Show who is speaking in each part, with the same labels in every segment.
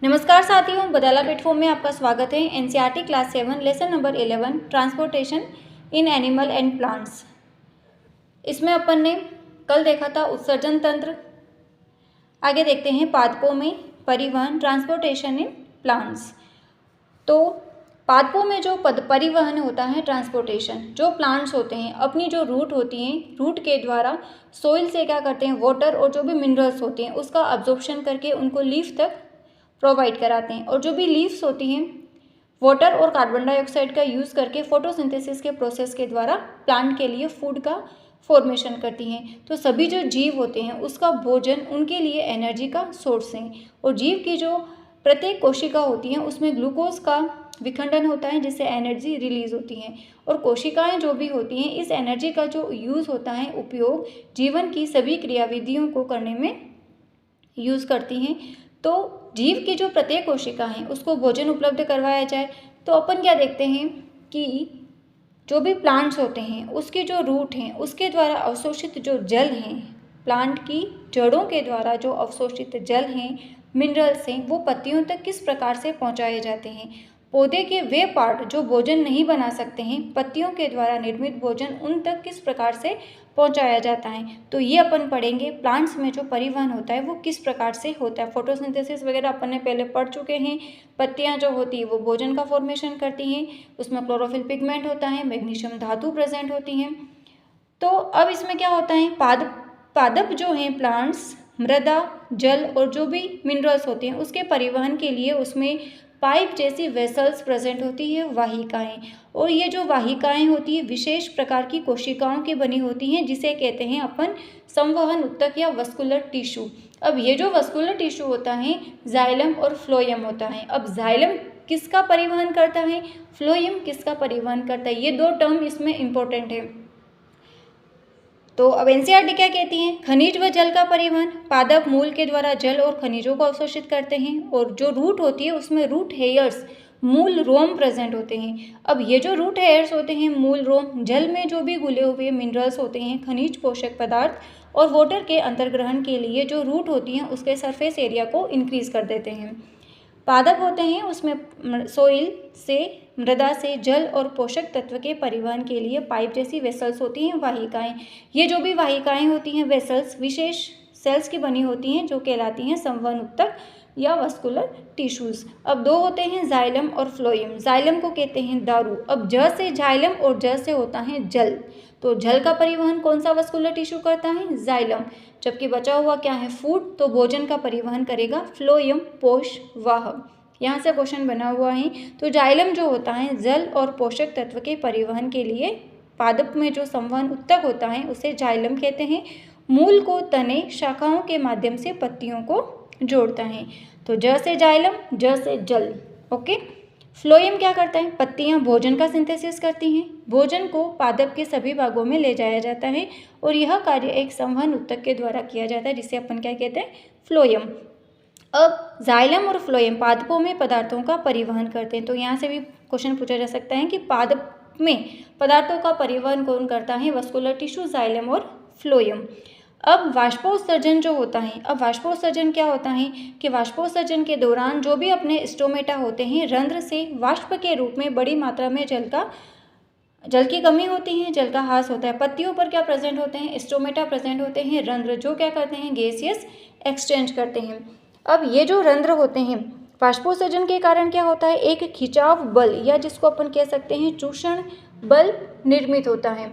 Speaker 1: नमस्कार साथियों, बदाला प्लेटफॉर्म में आपका स्वागत है। NCERT class 7 lesson number 11 transportation in animal and plants. इसमें अपन ने कल देखा था उत्सर्जन तंत्र। आगे देखते हैं पादपों में परिवहन, ट्रांसपोर्टेशन इन प्लांट्स। तो पादपों में जो परिवहन होता है, ट्रांसपोर्टेशन, जो प्लांट्स होते हैं अपनी जो रूट होती हैं, रूट के द्वारा सोइल से क्या करते हैं, वाटर और जो भी मिनरल्स होते हैं उसका अब्जॉर्प्शन करके उनको लीफ तक प्रोवाइड कराते हैं। और जो भी लीव्स होती हैं वाटर और कार्बन डाइऑक्साइड का यूज़ करके फोटोसिंथेसिस के प्रोसेस के द्वारा प्लांट के लिए फूड का फॉर्मेशन करती हैं। तो सभी जो जीव होते हैं उसका भोजन उनके लिए एनर्जी का सोर्स है। और जीव की जो प्रत्येक कोशिका होती है उसमें ग्लूकोज का विखंडन होता है जिससे एनर्जी रिलीज होती है। और कोशिकाएं जो भी होती हैं इस एनर्जी का जो यूज़ होता है, उपयोग जीवन की सभी क्रियाविधियों को करने में यूज़ करती हैं। तो जीव की जो प्रत्येक कोशिका है उसको भोजन उपलब्ध करवाया जाए तो अपन क्या देखते हैं कि जो भी प्लांट्स होते हैं उसके जो रूट हैं उसके द्वारा अवशोषित जो जल हैं, प्लांट की जड़ों के द्वारा जो अवशोषित जल हैं, मिनरल्स हैं, वो पत्तियों तक किस प्रकार से पहुंचाए जाते हैं। पौधे के वे पार्ट जो भोजन नहीं बना सकते हैं, पत्तियों के द्वारा निर्मित भोजन उन तक किस प्रकार से पहुंचाया जाता है। तो ये अपन पढ़ेंगे प्लांट्स में जो परिवहन होता है वो किस प्रकार से होता है। फोटोसिंथेसिस वगैरह अपन ने पहले पढ़ चुके हैं। पत्तियां जो होती है वो भोजन का फॉर्मेशन करती हैं, उसमें क्लोरोफिल पिगमेंट होता है, मैग्नीशियम धातु प्रेजेंट होती हैं। तो अब इसमें क्या होता है, पादप जो हैं प्लांट्स, मृदा, जल और जो भी मिनरल्स होते हैं उसके परिवहन के लिए उसमें पाइप जैसी वेसल्स प्रेजेंट होती है, वाहिकाएं। और ये जो वाहिकाएं होती है विशेष प्रकार की कोशिकाओं की बनी होती हैं जिसे कहते हैं अपन संवहन उत्तक या वस्कुलर टिश्यू। अब ये जो वस्कुलर टिश्यू होता है जाइलम और फ्लोएम होता है। अब जाइलम किसका परिवहन करता है, फ्लोएम किसका परिवहन करता है, ये दो टर्म इसमें इंपॉर्टेंट है। तो अब एनसीईआरटी क्या कहती है, खनिज व जल का परिवहन। पादप मूल के द्वारा जल और खनिजों को अवशोषित करते हैं। और जो रूट होती है उसमें रूट हेयर्स, मूल रोम प्रेजेंट होते हैं। अब ये जो रूट हेयर्स होते हैं, मूल रोम, जल में जो भी घुले हुए मिनरल्स होते हैं, खनिज, पोषक पदार्थ और वाटर के अंतर्ग्रहण के लिए जो रूट होती हैं उसके सरफेस एरिया को इंक्रीज कर देते हैं। पादप होते हैं उसमें सोइल से, मृदा से जल और पोषक तत्व के परिवहन के लिए पाइप जैसी वेसल्स होती हैं, वाहिकाएं। ये जो भी वाहिकाएं होती हैं, वेसल्स, विशेष सेल्स की बनी होती हैं जो कहलाती हैं संवहन उत्तक या वस्कुलर टिश्यूज। अब दो होते हैं जाइलम और फ्लोएम। जाइलम को कहते हैं दारू। अब ज से जाइलम और ज से होता है जल। तो जल का परिवहन कौन सा वस्कुलर टिश्यू करता है, जाइलम। जबकि बचा हुआ क्या है, फूड, तो भोजन का परिवहन करेगा फ्लोएम, पोषवाह। यहाँ से क्वेश्चन बना हुआ है। तो जाइलम जो होता है जल और पोषक तत्व के परिवहन के लिए पादप में जो संवहन उत्तक होता है उसे जाइलम कहते हैं। मूल को तने, शाखाओं के माध्यम से पत्तियों को जोड़ता है। तो ज से जाइलम, ज से जल। ओके। फ्लोएम क्या करता है, पत्तियां भोजन का सिंथेसिस करती हैं, भोजन को पादप के सभी भागों में ले जाया जाता है और यह कार्य एक संवहन उत्तक के द्वारा किया जाता है जिसे अपन क्या कहते हैं, फ्लोएम। अब जाइलम और फ्लोएम पादपों में पदार्थों का परिवहन करते हैं। तो यहाँ से भी क्वेश्चन पूछा जा सकता है कि पादप में पदार्थों का परिवहन कौन करता है, वस्कुलर टिश्यू, जाइलम और फ्लोएम। अब वाष्पोत्सर्जन जो होता है, अब वाष्पोत्सर्जन क्या होता है कि वाष्पोत्सर्जन के दौरान जो भी अपने स्टोमेटा होते हैं, रंध्र से वाष्प के रूप में बड़ी मात्रा में जल की कमी होती है, जल का ह्रास होता है। पत्तियों पर क्या प्रेजेंट होते हैं, स्टोमेटा प्रेजेंट होते हैं, रंध्र जो क्या करते हैं, गैसियस एक्सचेंज करते हैं। अब ये जो रंध्र होते हैं, वाष्पोत्सर्जन के कारण क्या होता है, एक खिंचाव बल या जिसको अपन कह सकते हैं चूषण बल निर्मित होता है,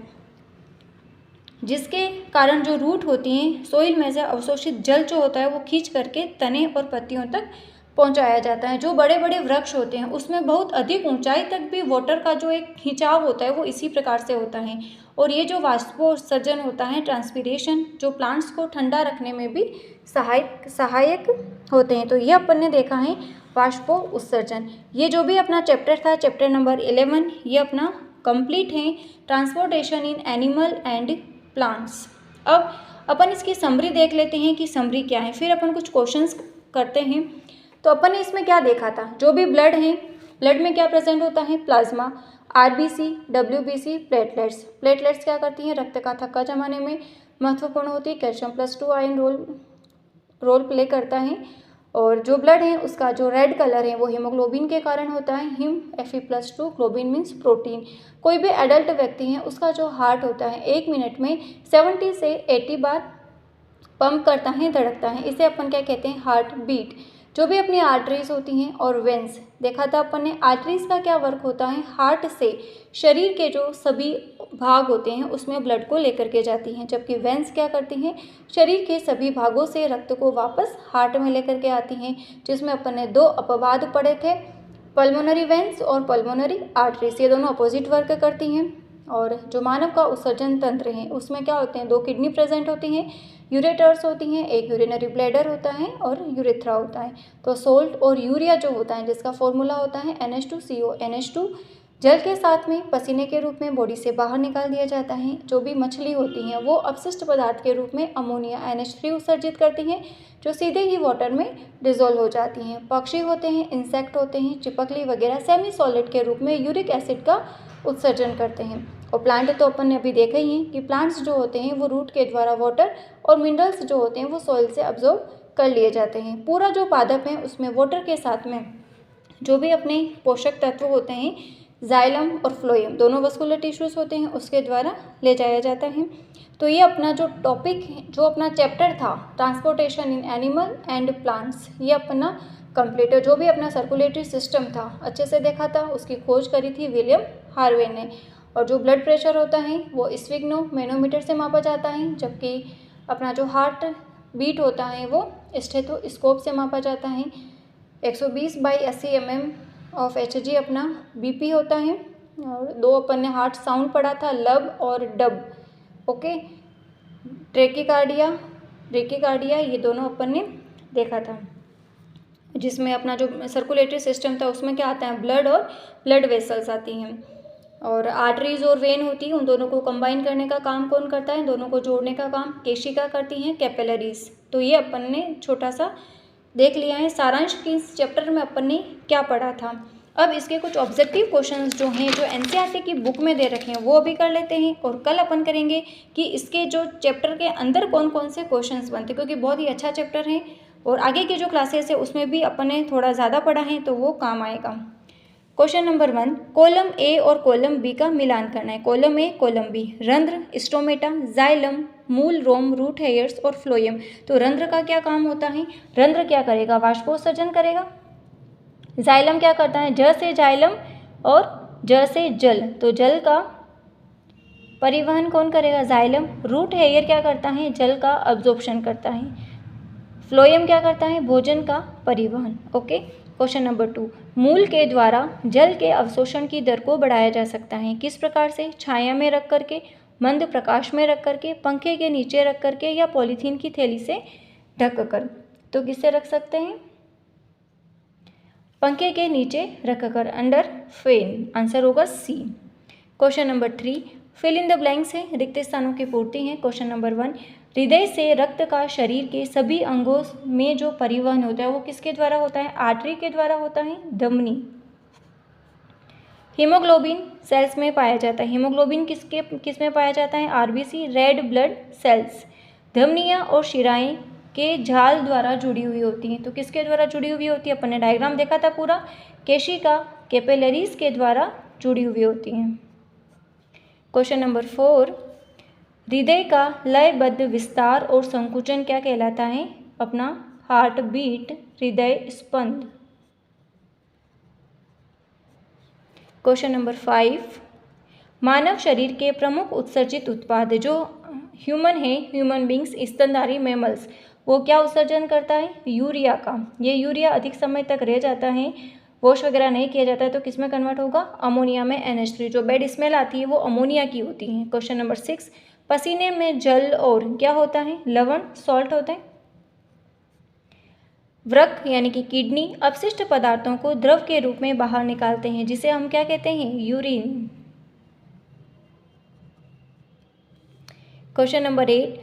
Speaker 1: जिसके कारण जो रूट होती हैं, सोइल में से अवशोषित जल जो होता है वो खींच करके तने और पत्तियों तक पहुंचाया जाता है। जो बड़े बड़े वृक्ष होते हैं उसमें बहुत अधिक ऊंचाई तक भी वाटर का जो एक खिंचाव होता है वो इसी प्रकार से होता है। और ये जो वाष्पोत्सर्जन होता है, ट्रांसपीरेशन, जो प्लांट्स को ठंडा रखने में भी सहायक होते हैं। तो ये अपन ने देखा है वाष्पोत्सर्जन। ये जो भी अपना चैप्टर था, चैप्टर नंबर 11, ये अपना कंप्लीट है, transportation in animal and plants. अब अपन इसकी समरी देख लेते हैं कि समरी क्या है, फिर अपन कुछ क्वेश्चंस करते हैं। तो अपन ने इसमें क्या देखा था, जो भी ब्लड है, ब्लड में क्या प्रेजेंट होता है, plasma, RBC, WBC, platelets. Platelets क्या करती हैं, रक्त का थक्का जमाने में महत्वपूर्ण होती है। कैल्शियम +2 आयन रोल प्ले करता है। और जो ब्लड है उसका जो रेड कलर है वो हीमोग्लोबिन के कारण होता है, haem Fe+2, globin means protein. कोई भी एडल्ट व्यक्ति है उसका जो हार्ट होता है 1 मिनट में 70 से 80 बार पंप करता है, धड़कता है, इसे अपन क्या कहते हैं, हार्ट बीट। जो भी अपनी आर्टरीज होती हैं और वेंस देखा था अपन ने, आर्टरीज का क्या वर्क होता है, हार्ट से शरीर के जो सभी भाग होते हैं उसमें ब्लड को लेकर के जाती हैं, जबकि वेंस क्या करती हैं, शरीर के सभी भागों से रक्त को वापस हार्ट में लेकर के आती हैं, जिसमें अपन ने 2 अपवाद पढ़े थे, पल्मोनरी वेंस और पल्मोनरी आर्टरीज, ये दोनों अपोजिट वर्क करती हैं। और जो मानव का उत्सर्जन तंत्र है उसमें क्या होते हैं, 2 किडनी प्रेजेंट होती हैं, यूरेटर्स होती हैं, एक यूरिनरी ब्लैडर होता है और यूरेथ्रा होता है। तो सोल्ट और यूरिया जो होता है जिसका फॉर्मूला होता है NH2CO, NH2 जल के साथ में पसीने के रूप में बॉडी से बाहर निकाल दिया जाता है। जो भी मछली होती हैं वो अपशिष्ट पदार्थ के रूप में अमोनिया NH3 उत्सर्जित करती हैं, जो सीधे ही वाटर में डिजोल्व हो जाती हैं। पक्षी होते हैं, इंसेक्ट होते हैं, चिपकली वगैरह सेमी सॉलिड के रूप में यूरिक एसिड का उत्सर्जन करते हैं। और प्लांट तो अपन ने अभी देखा ही है कि प्लांट्स जो होते हैं वो रूट के द्वारा वाटर और मिनरल्स जो होते हैं वो सॉइल से अब्जॉर्ब कर लिए जाते हैं। पूरा जो पादप है उसमें वाटर के साथ में जो भी अपने पोषक तत्व होते हैं, जाइलम और फ्लोएम दोनों वस्कुलर टिश्यूज होते हैं, उसके द्वारा ले जाया जाता है। तो ये अपना जो टॉपिक है, जो अपना चैप्टर था transportation in animal and plants, ये अपना कंप्लीट है। जो भी अपना सर्कुलेटरी सिस्टम था अच्छे से देखा था, उसकी खोज करी थी विलियम हार्वे ने। और जो ब्लड प्रेशर होता है वो स्फिग्नो मैनोमीटर से मापा जाता है, जबकि अपना जो हार्ट बीट होता है वो स्टेथोस्कोप से मापा जाता है। 120/80 mm ऑफ Hg अपना BP होता है। और 2 अपन ने हार्ट साउंड पढ़ा था, लब और डब। ओके, ब्रेकिकार्डिया ये दोनों अपन ने देखा था, जिसमें अपना जो सर्कुलेटरी सिस्टम था उसमें क्या आता है, ब्लड और ब्लड वेसल्स आती हैं। और आर्टरीज और वेन होती है, उन दोनों को कंबाइन करने का काम कौन करता है, दोनों को जोड़ने का काम केशिका करती हैं, कैपिलरीज। तो ये अपन ने छोटा सा देख लिया है सारांश की इस चैप्टर में अपन ने क्या पढ़ा था। अब इसके कुछ ऑब्जेक्टिव क्वेश्चंस जो हैं जो NCERT की बुक में दे रखे हैं वो अभी कर लेते हैं, और कल अपन करेंगे कि इसके जो चैप्टर के अंदर कौन कौन से क्वेश्चंस बनते हैं, क्योंकि बहुत ही अच्छा चैप्टर है और आगे की जो क्लासेस है उसमें भी अपन ने थोड़ा ज़्यादा पढ़ा है तो वो काम आएगा। क्वेश्चन नंबर 1, कॉलम ए और कॉलम बी का मिलान करना है। कॉलम ए कॉलम बी, रंध्र, स्टोमेटा, जाइलम, मूल, रोम, रूट हेयर्स और फ्लोएम। तो रंध्र का क्या काम होता है, रंध्र क्या करेगा, वाष्पोत्सर्जन करेगा। जाइलम क्या करता है, ज से जाइलम और ज से जल, तो जल का परिवहन कौन करेगा, जाइलम। रूट हेयर क्या करता है, जल का अब्जॉर्प्शन करता है। फ्लोएम क्या करता है, भोजन का परिवहन। ओके। क्वेश्चन नंबर 2, मूल के द्वारा जल के अवशोषण की दर को बढ़ाया जा सकता है, किस प्रकार से, छाया में रख करके, मंद प्रकाश में रख करके, पंखे के नीचे रख करके, या पॉलीथीन की थैली से ढक कर। तो किससे रख सकते हैं, पंखे के नीचे रखकर, अंडर फैन, आंसर होगा C. Question number 3, fill in the blanks है, रिक्त स्थानों की पूर्ति है। क्वेश्चन नंबर 1, हृदय से रक्त का शरीर के सभी अंगों में जो परिवहन होता है वो किसके द्वारा होता है, आर्टरी के द्वारा होता है, धमनी। हीमोग्लोबिन सेल्स में पाया जाता है, हीमोग्लोबिन किस में पाया जाता है, RBC, रेड ब्लड सेल्स। धमनियाँ और शिराएं के झाल द्वारा जुड़ी हुई होती हैं, तो किसके द्वारा जुड़ी हुई होती है, अपन ने डायग्राम देखा था पूरा, केशिका कैपिलरीज के द्वारा जुड़ी हुई होती हैं। क्वेश्चन नंबर 4, हृदय का लयबद्ध विस्तार और संकुचन क्या कहलाता है, अपना हार्ट बीट, हृदय स्पंद। क्वेश्चन नंबर 5, मानव शरीर के प्रमुख उत्सर्जित उत्पाद जो ह्यूमन है, ह्यूमन बींग्स, स्तनधारी मैमल्स, वो क्या उत्सर्जन करता है, यूरिया का। ये यूरिया अधिक समय तक रह जाता है, वॉश वगैरह नहीं किया जाता है, तो किस में कन्वर्ट होगा, अमोनिया में, NH3। जो बैड स्मेल आती है वो अमोनिया की होती है। क्वेश्चन नंबर 6, पसीने में जल और क्या होता है, लवण, सॉल्ट होते हैं। वृक्क यानी कि किडनी अपशिष्ट पदार्थों को द्रव के रूप में बाहर निकालते हैं, जिसे हम क्या कहते हैं, यूरिन। क्वेश्चन नंबर 8,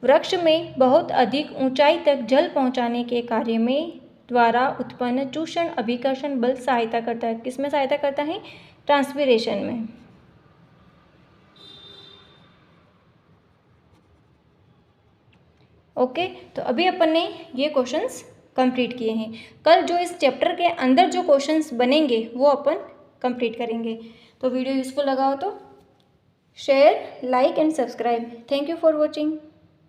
Speaker 1: वृक्ष में बहुत अधिक ऊंचाई तक जल पहुंचाने के कार्य में द्वारा उत्पन्न चूषण अभिकर्षण बल सहायता करता है, किसमें सहायता करता है, ट्रांसपीरेशन में। ओके, तो अभी अपन ने ये क्वेश्चंस कंप्लीट किए हैं। कल जो इस चैप्टर के अंदर जो क्वेश्चंस बनेंगे वो अपन कंप्लीट करेंगे। तो वीडियो यूज़फुल लगा हो तो share, like and subscribe. Thank you for watching.